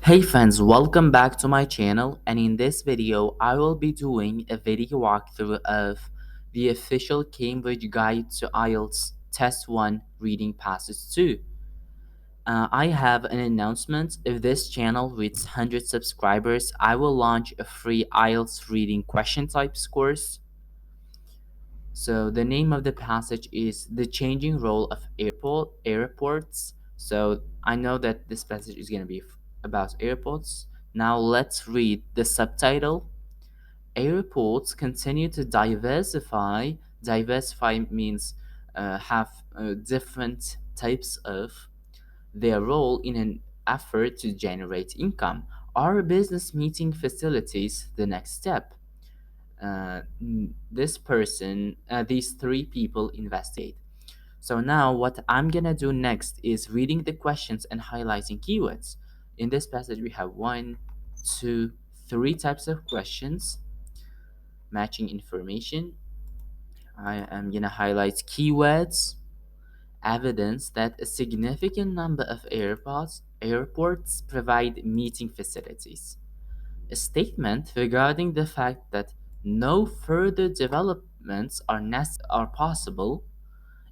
Hey friends, welcome back to my channel, and in this video I will be doing a video walkthrough of the official Cambridge Guide to IELTS Test 1 Reading Passage 2. I have an announcement. If this channel reaches 100 subscribers, I will launch a free IELTS reading question types course. So the name of the passage is The Changing Role of Airports. So I know that this passage is going to be about airports. Now let's read the subtitle. Airports continue to diversify. Diversify means have different types of their role in an effort to generate income. Are business meeting facilities the next step? These three people investigate. So now what I'm gonna do next is reading the questions and highlighting keywords. In this passage, we have one, two, three types of questions, matching information. I am gonna highlight keywords, evidence that a significant number of airports provide meeting facilities. A statement regarding the fact that no further developments are possible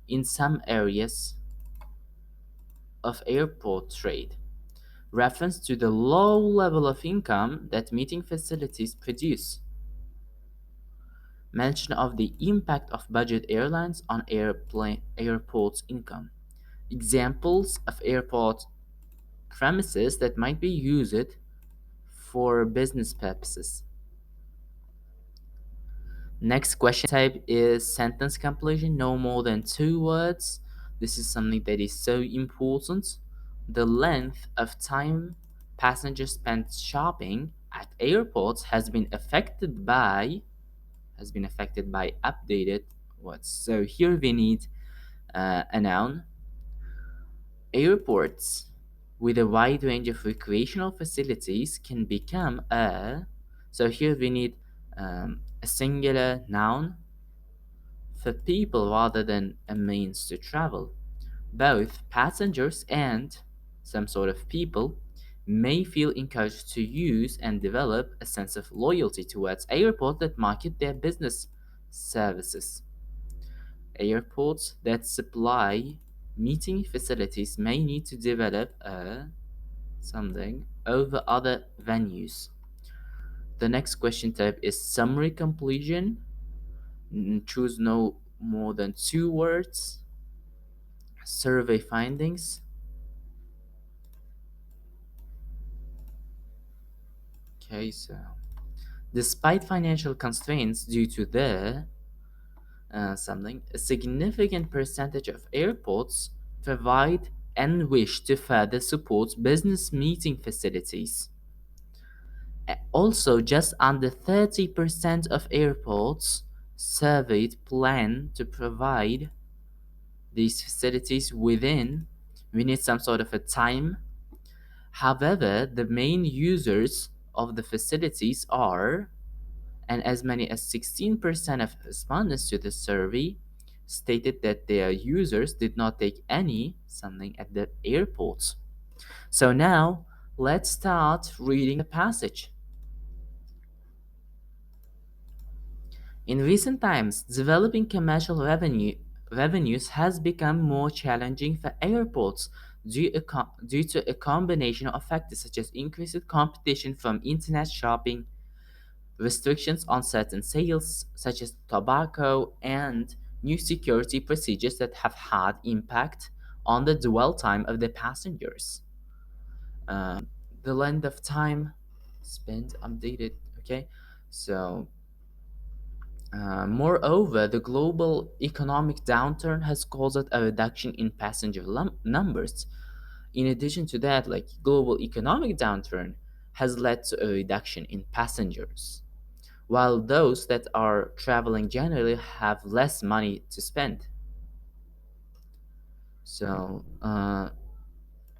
in some areas of airport trade. Reference to the low level of income that meeting facilities produce. Mention of the impact of budget airlines on airports income. Examples of airport premises that might be used for business purposes. Next question type is sentence completion, no more than 2 words. This is something that is so important. The length of time passengers spend shopping at airports has been affected by updated words. So here we need a noun. Airports with a wide range of recreational facilities can become a. So here we need a singular noun for people rather than a means to travel. Both passengers and some sort of people may feel encouraged to use and develop a sense of loyalty towards airports that market their business services. Airports that supply meeting facilities may need to develop something over other venues. The next question type is summary completion. Choose no more than 2 words. Survey findings. Okay, so despite financial constraints due to a significant percentage of airports provide and wish to further support business meeting facilities. Also, just under 30% of airports surveyed plan to provide these facilities within. We need some sort of a time. However, the main users of the facilities are, and as many as 16% of respondents to the survey stated that their users did not take any something at the airports. So now let's start reading the passage. In recent times, developing commercial revenues has become more challenging for airports due to a combination of factors such as increased competition from internet shopping, restrictions on certain sales such as tobacco, and new security procedures that have had impact on the dwell time of the passengers. The length of time spent updated. Okay, so moreover, the global economic downturn has caused a reduction in passenger numbers. In addition to that, like global economic downturn has led to a reduction in passengers, while those that are traveling generally have less money to spend. So,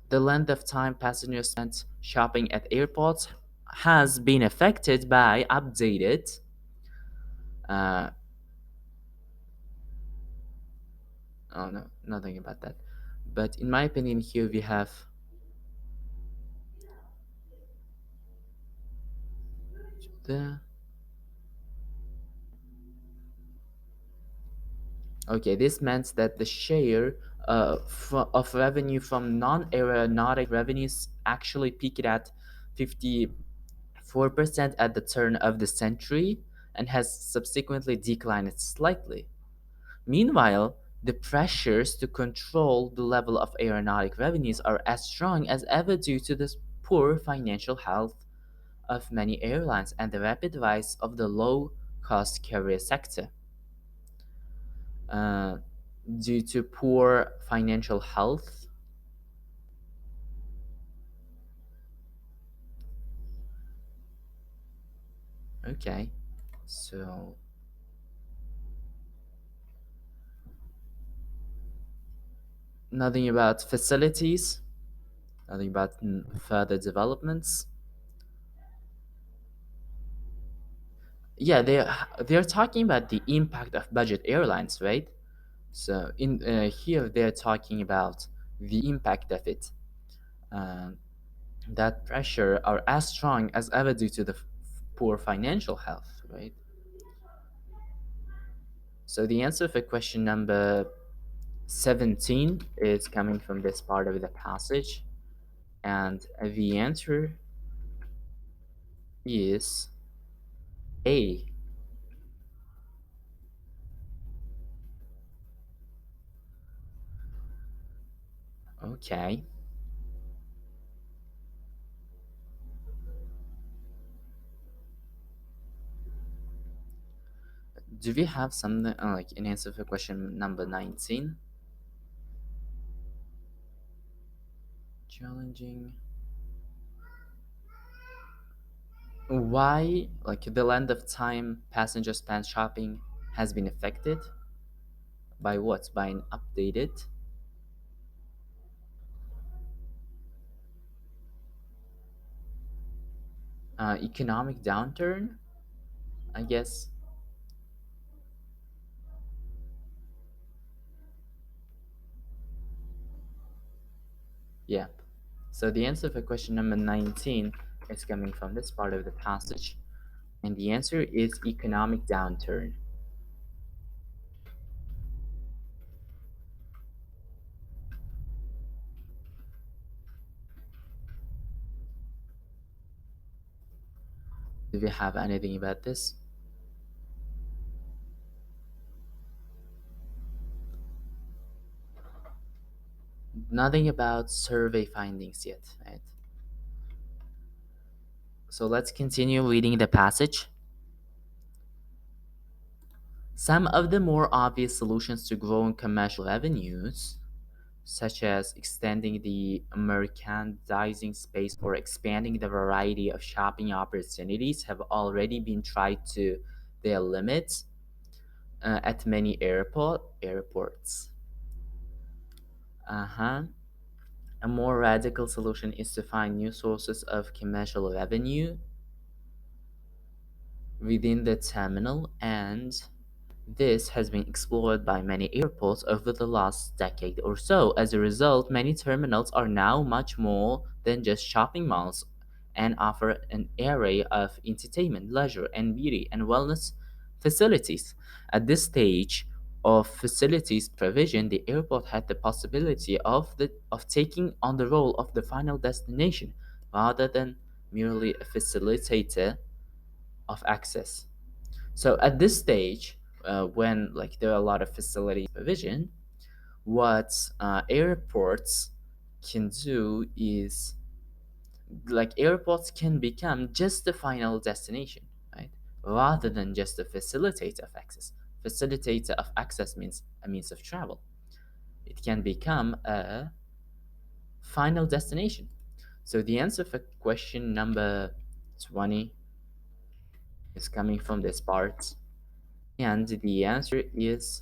the length of time passengers spend shopping at airports has been affected by updated uh, oh no, nothing about that. But in my opinion, here we have the Okay, this meant that the share of revenue from non-aeronautic revenues actually peaked at 54% at the turn of the century and has subsequently declined slightly. Meanwhile, the pressures to control the level of aeronautic revenues are as strong as ever due to the poor financial health of many airlines and the rapid rise of the low-cost carrier sector. Uh, Due to poor financial health. Okay, so nothing about facilities, nothing about further developments. Yeah, they're talking about the impact of budget airlines, right? So in here they're talking about the impact of it. Um, that pressure are as strong as ever due to the poor financial health, right? So the answer for question number 17 is coming from this part of the passage, and the answer is A. Okay. Do we have something like an answer for question number 19? Challenging. Why, like, the length of time passengers spend shopping has been affected by what? By an updated economic downturn, I guess. Yeah. So the answer for question number 19 is coming from this part of the passage, and the answer is economic downturn. Do we have anything about this? Nothing about survey findings yet, right? So let's continue reading the passage. Some of the more obvious solutions to growing commercial revenues, such as extending the merchandising space or expanding the variety of shopping opportunities, have already been tried to their limits at many airports. Uh-huh. A more radical solution is to find new sources of commercial revenue within the terminal, and this has been explored by many airports over the last decade or so. As a result, many terminals are now much more than just shopping malls and offer an array of entertainment, leisure, and beauty and wellness facilities. At this stage of facilities provision, the airport had the possibility of taking on the role of the final destination rather than merely a facilitator of access. So at this stage, when like there are a lot of facility provision, what airports can do is like airports can become just the final destination, right? Rather than just a facilitator of access. Facilitator of access means a means of travel. It can become a final destination. So the answer for question number 20 is coming from this part, and the answer is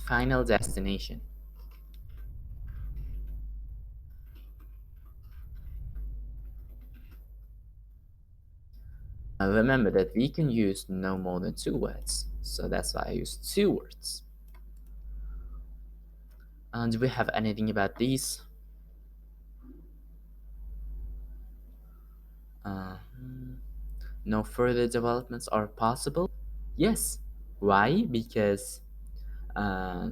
final destination. Remember that we can use no more than two words, so that's why I use two words. And do we have anything about these? Uh, No further developments are possible? Yes. Why? Uh,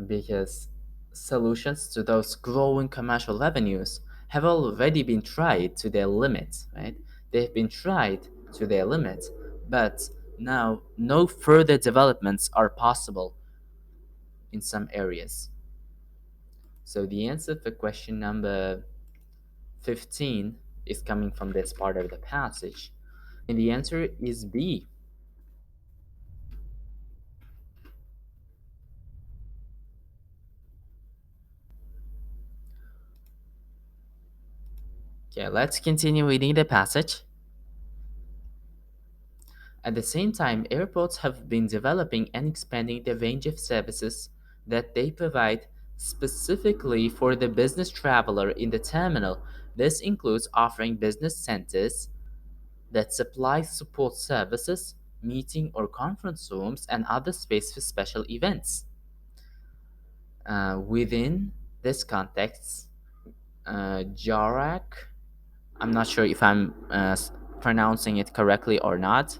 because solutions to those growing commercial revenues have already been tried to their limits, right? They've been tried to their limits, but now no further developments are possible in some areas. So the answer for question number 15 is coming from this part of the passage. And the answer is B. Okay, let's continue reading the passage. At the same time, airports have been developing and expanding the range of services that they provide specifically for the business traveler in the terminal. This includes offering business centers that supply support services, meeting or conference rooms, and other space for special events. Within this context, Jarak, I'm not sure if I'm pronouncing it correctly or not,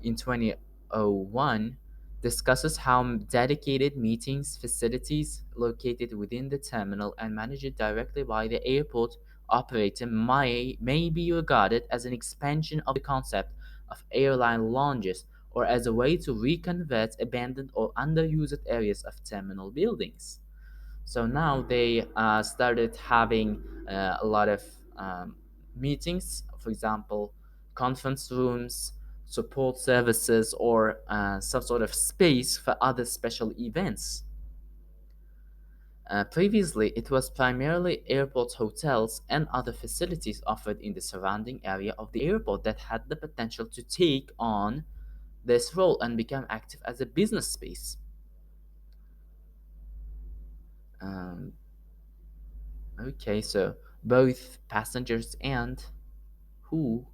in 2001 discusses how dedicated meetings facilities located within the terminal and managed directly by the airport operator may be regarded as an expansion of the concept of airline lounges or as a way to reconvert abandoned or underused areas of terminal buildings. So now they started having a lot of um, meetings, for example, conference rooms, support services, or some sort of space for other special events. Previously, it was primarily airport hotels and other facilities offered in the surrounding area of the airport that had the potential to take on this role and become active as a business space. Um, okay, so both passengers and who?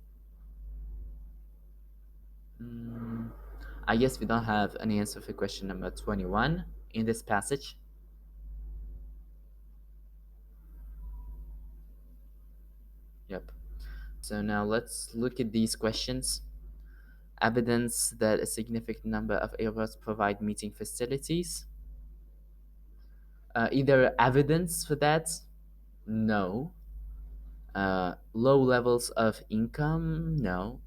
Mm, I guess we don't have an answer for question number 21 in this passage. Yep. So now let's look at these questions. Evidence that a significant number of airports provide meeting facilities. Either evidence for that? No. Low levels of income? No.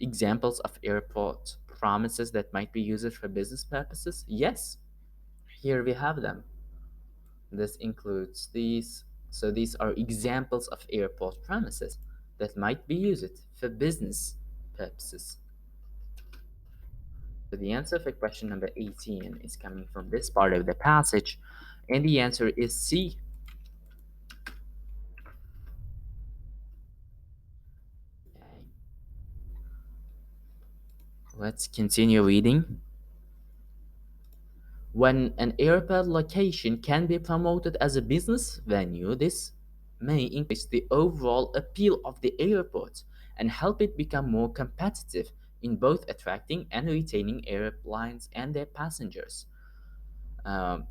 Examples of airport promises that might be used for business purposes? Yes. Here we have them. This includes these. So these are examples of airport premises that might be used for business purposes. So the answer for question number 18 is coming from this part of the passage, and the answer is C. Okay. Let's continue reading. When an airport location can be promoted as a business venue, this may increase the overall appeal of the airport and help it become more competitive in both attracting and retaining airlines and their passengers. Um,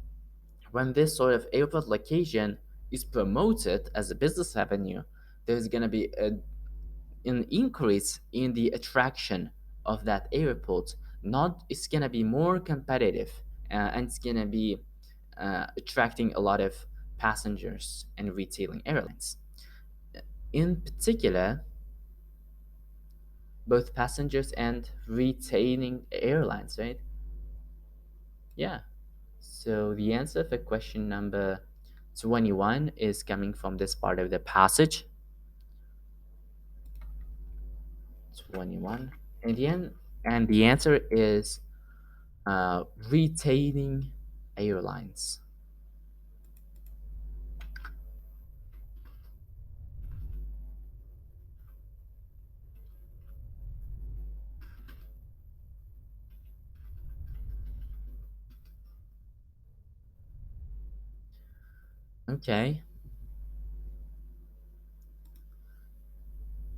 when this sort of airport location is promoted as a business avenue, there's going to be an increase in the attraction of that airport. Not It's going to be more competitive, and it's going to be attracting a lot of passengers and retailing airlines. In particular, both passengers and retailing airlines, right? Yeah. So the answer for question number 21 is coming from this part of the passage. 21. And the answer is retailing airlines. Okay,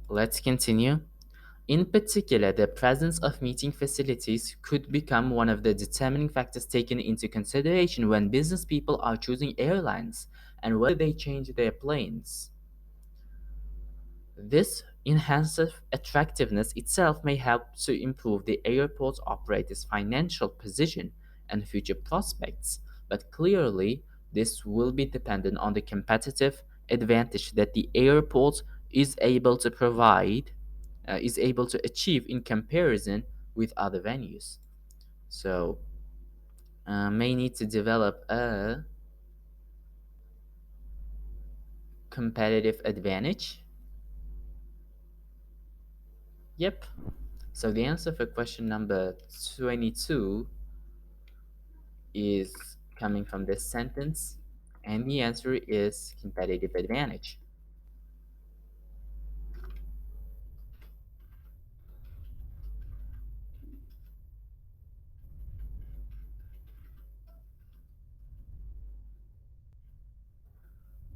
let's continue. In particular, the presence of meeting facilities could become one of the determining factors taken into consideration when business people are choosing airlines and whether they change their planes. This enhanced attractiveness itself may help to improve the airport operator's financial position and future prospects, but clearly this will be dependent on the competitive advantage that the airport is able to provide, is able to achieve in comparison with other venues. So, may need to develop a competitive advantage. Yep. So the answer for question number 22 is coming from this sentence, and the answer is competitive advantage.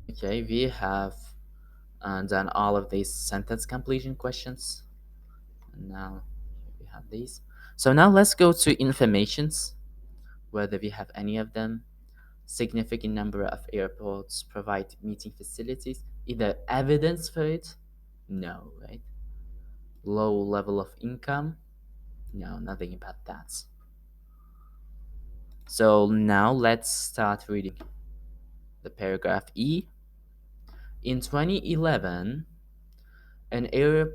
Okay, we have done all of these sentence completion questions. And now we have these. So now let's go to informations, whether we have any of them. Significant number of airports provide meeting facilities. Either evidence for it? No, right? Low level of income? No, nothing about that. So now let's start reading the paragraph E. In 2011, an air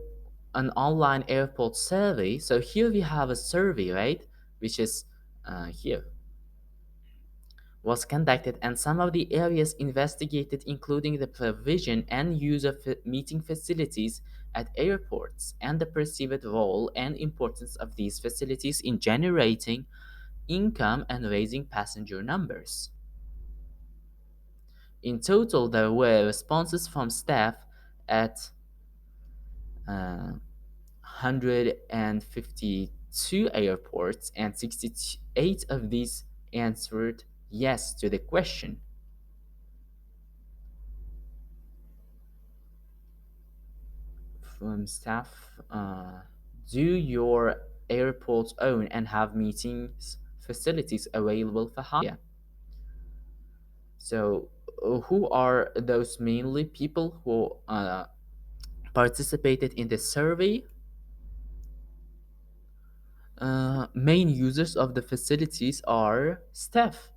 an online airport survey. So here we have a survey, right? Which is here was conducted, and some of the areas investigated, including the provision and use of meeting facilities at airports, and the perceived role and importance of these facilities in generating income and raising passenger numbers. In total, there were responses from staff at 152 airports, and 68 of these answered yes to the question. From staff, do your airports own and have meetings facilities available for hire? So, who are those mainly people who participated in the survey? Main users of the facilities are staff.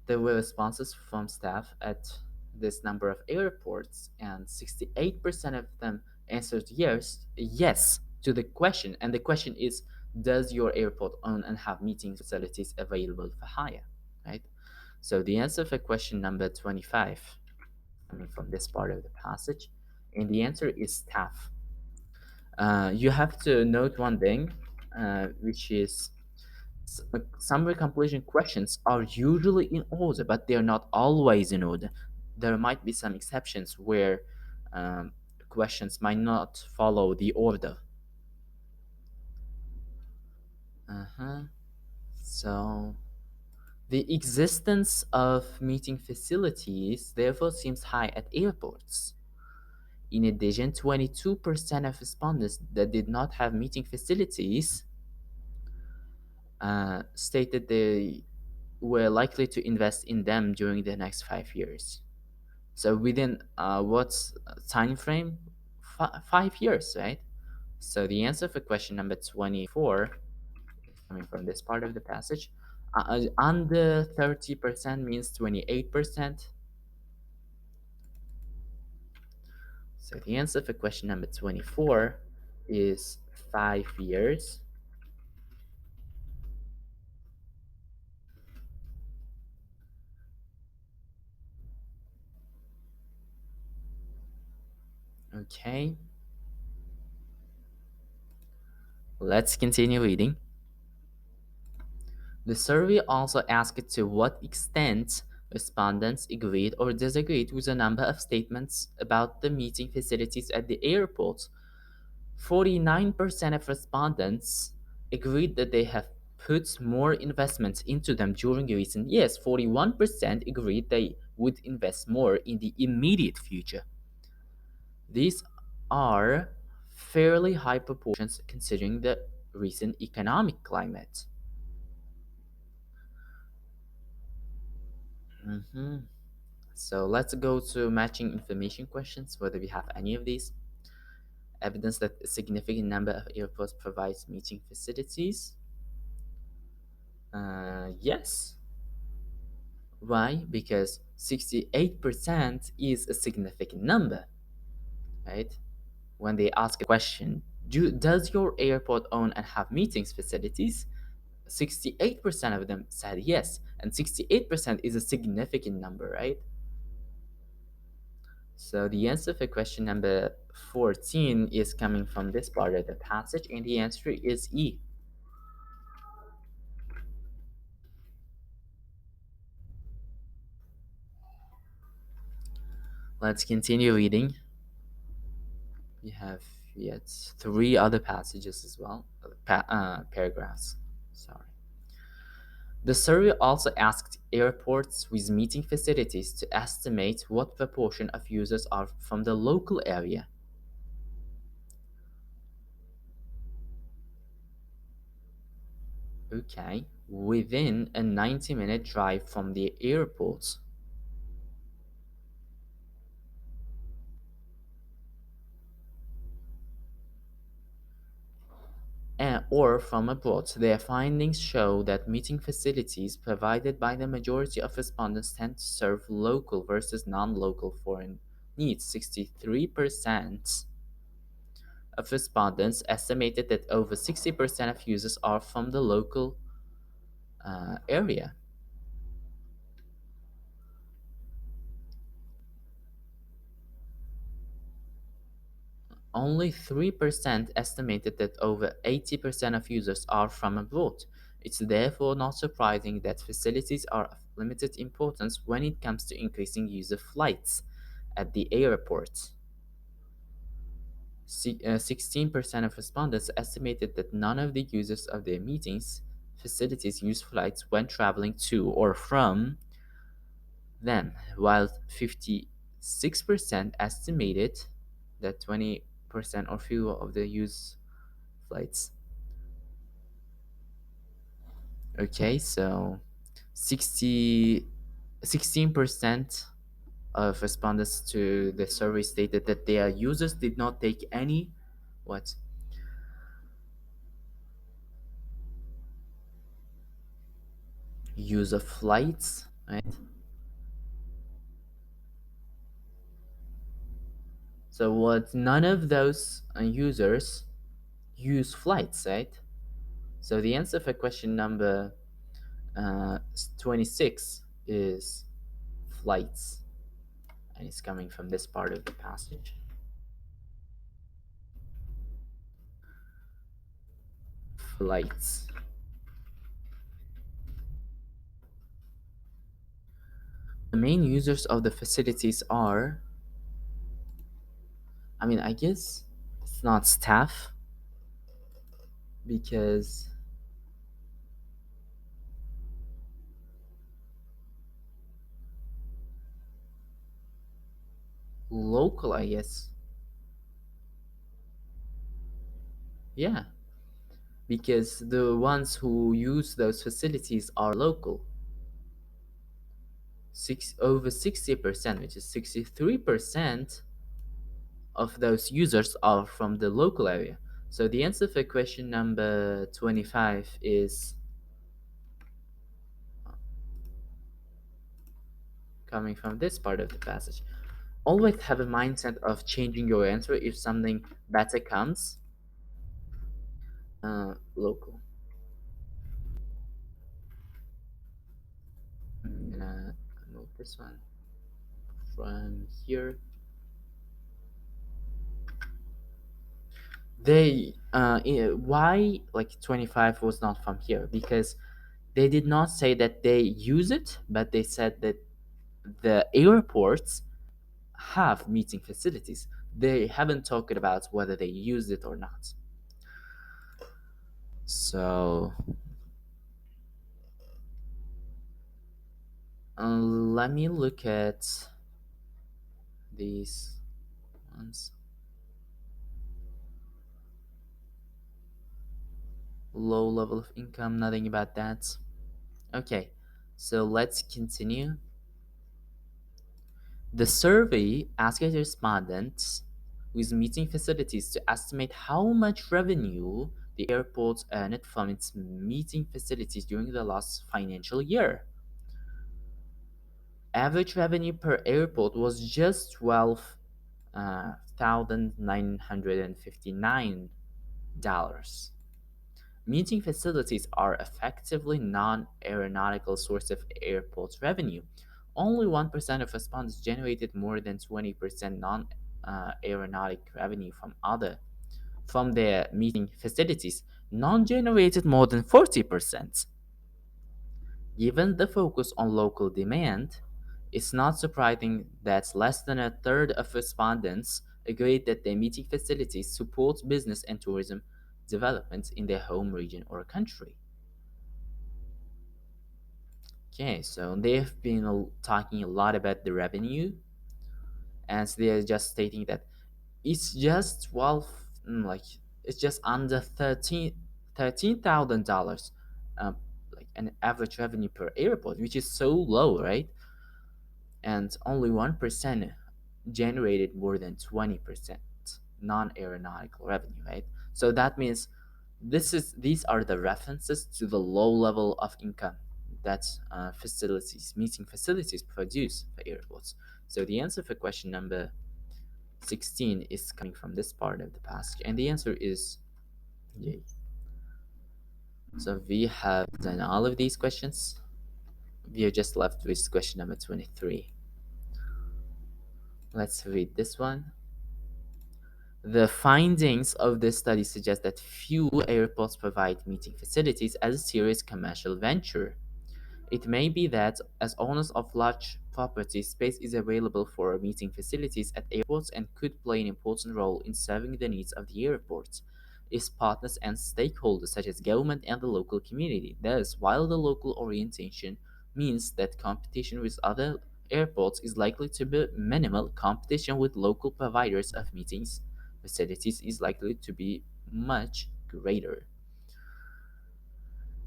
There were responses from staff at this number of airports, and 68% of them answered yes to the question. And the question is, does your airport own and have meeting facilities available for hire? Right? So the answer for question number 25, coming from this part of the passage, and the answer is staff. You have to note one thing, which is summary completion questions are usually in order, but they're not always in order. There might be some exceptions where um, questions might not follow the order. Uh-huh. So, the existence of meeting facilities therefore seems high at airports. In addition, 22% of respondents that did not have meeting facilities stated they were likely to invest in them during the next 5 years. So within what time frame? 5 years, right? So the answer for question number 24, coming from this part of the passage, under 30% means 28%. So the answer for question number 24 is 5 years. Okay, let's continue reading. The survey also asked to what extent respondents agreed or disagreed with a number of statements about the meeting facilities at the airport. 49% of respondents agreed that they have put more investments into them during recent years. 41% agreed they would invest more in the immediate future. These are fairly high proportions considering the recent economic climate. Mhm. So let's go to matching information questions, whether we have any of these. Evidence that a significant number of airports provides meeting facilities. Yes. Why? Because 68% is a significant number, right? When they ask a question, does your airport own and have meetings facilities? 68% of them said yes, and 68% is a significant number, right? So the answer for question number 14 is coming from this part of the passage, and the answer is E. Let's continue reading. We have yet three other passages as well, paragraphs. Sorry. The survey also asked airports with meeting facilities to estimate what proportion of users are from the local area. Okay, within a 90-minute drive from the airport. Or from abroad. Their findings show that meeting facilities provided by the majority of respondents tend to serve local versus non-local foreign needs. 63% of respondents estimated that over 60% of users are from the local area. Only 3% estimated that over 80% of users are from abroad. It's therefore not surprising that facilities are of limited importance when it comes to increasing user flights at the airport. 16% of respondents estimated that none of the users of their meetings facilities use flights when traveling to or from them, while 56% estimated that 20% or fewer of the use flights. Okay, so 16% of respondents to the survey stated that their users did not take any what use of flights, right? So what none of those users use flights, right? So the answer for question number 26 is flights, and it's coming from this part of the passage. Flights. The main users of the facilities are, I mean, I guess it's not staff because local, I guess. Yeah, because the ones who use those facilities are local. Over 60%, which is 63% of those users are from the local area. So the answer for question number 25 is coming from this part of the passage. Always have a mindset of changing your answer if something better comes. Local. I'm gonna move this one from here. Why like 25 was not from here? Because they did not say that they use it, but they said that the airports have meeting facilities. They haven't talked about whether they use it or not. So let me look at these ones. Low level of income, nothing about that. Okay, so let's continue. The survey asked respondents with meeting facilities to estimate how much revenue the airport earned from its meeting facilities during the last financial year. Average revenue per airport was just 12,959 dollars. Meeting facilities are effectively non-aeronautical source of airport revenue. Only 1% of respondents generated more than 20% non-aeronautic revenue from their meeting facilities. None generated more than 40%. Given the focus on local demand, it's not surprising that less than a third of respondents agreed that their meeting facilities support business and tourism development in their home region or country. Okay, so they've been talking a lot about the revenue, and so they're just stating that it's just 12, like it's just under 13,000 dollars, like an average revenue per airport, which is so low, right? And only 1% generated more than 20% non-aeronautical revenue, right? So that means these are the references to the low level of income that meeting facilities produce for airports. So the answer for question number 16 is coming from this part of the passage, and the answer is yay. So we have done all of these questions. We are just left with question number 23. Let's read this one. The findings of this study suggest that few airports provide meeting facilities as a serious commercial venture. It may be that, as owners of large properties, space is available for meeting facilities at airports and could play an important role in serving the needs of the airports, its partners, and stakeholders such as government and the local community. Thus, while the local orientation means that competition with other airports is likely to be minimal, competition with local providers of meetings facilities is likely to be much greater.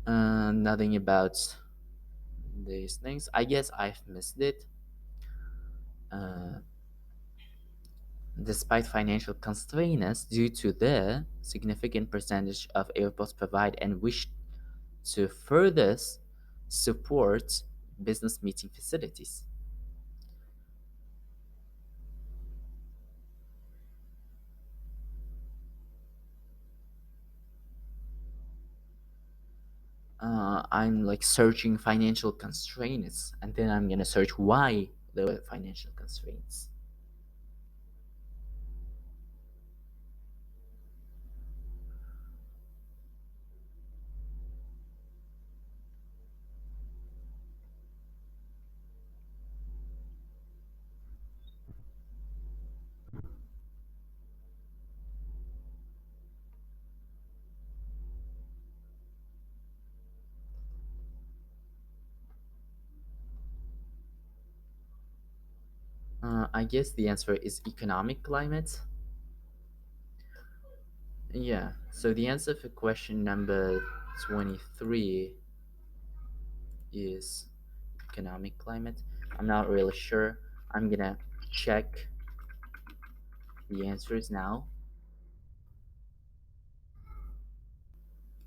Nothing about these things. I guess I've missed it. Uh, Despite financial constraints due to the significant percentage of airports provide and wish to further support business meeting facilities. I'm like searching financial constraints, and then I'm gonna search why there were financial constraints. I guess the answer is economic climate. Yeah, so the answer for question number 23 is economic climate. I'm not really sure. I'm gonna check the answers now.